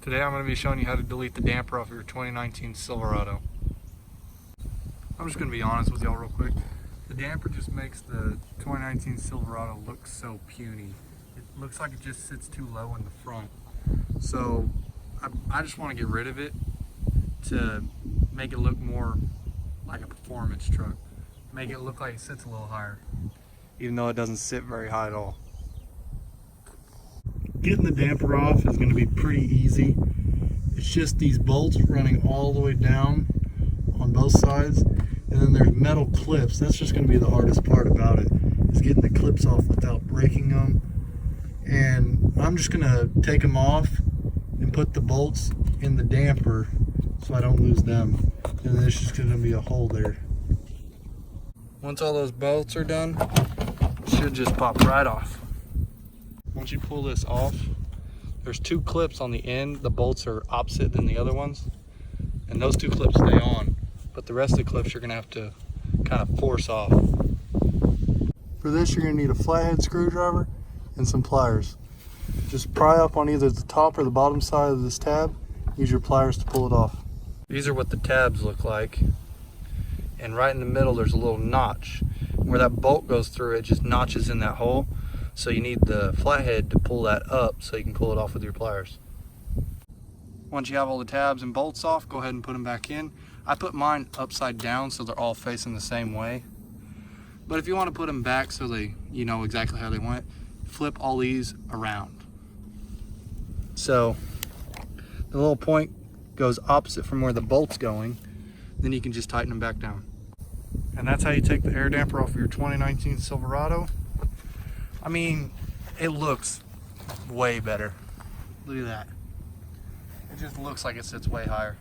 Today I'm going to be showing you how to delete the damper off your 2019 Silverado. I'm just going to be honest with y'all real quick. The damper just makes the 2019 Silverado look so puny. It looks like it just sits too low in the front. So I just want to get rid of it to make it look more like a performance truck. Make it look like it sits a little higher, even though it doesn't sit very high at all. Getting the damper off is going to be pretty easy. It's just these bolts running all the way down on both sides, and then there's metal clips. That's just going to be the hardest part about it, is getting the clips off without breaking them. And I'm just going to take them off and put the bolts in the damper so I don't lose them. And then there's just going to be a hole there. Once all those bolts are done, it should just pop right off. Once you pull this off, there's two clips on the end. The bolts are opposite than the other ones, and those two clips stay on, but the rest of the clips you're gonna have to kind of force off. For this, you're gonna need a flathead screwdriver and some pliers. Just pry up on either the top or the bottom side of this tab. Use your pliers to pull it off. These are what the tabs look like, and right in the middle there's a little notch. Where that bolt goes through, it just notches in that hole. So you need the flathead to pull that up so you can pull it off with your pliers. Once you have all the tabs and bolts off, go ahead and put them back in. I put mine upside down so they're all facing the same way. But if you want to put them back so you know exactly how they went, flip all these around. So the little point goes opposite from where the bolt's going, then you can just tighten them back down. And that's how you take the air damper off of your 2019 Silverado. I mean, it looks way better. Look at that. It just looks like it sits way higher.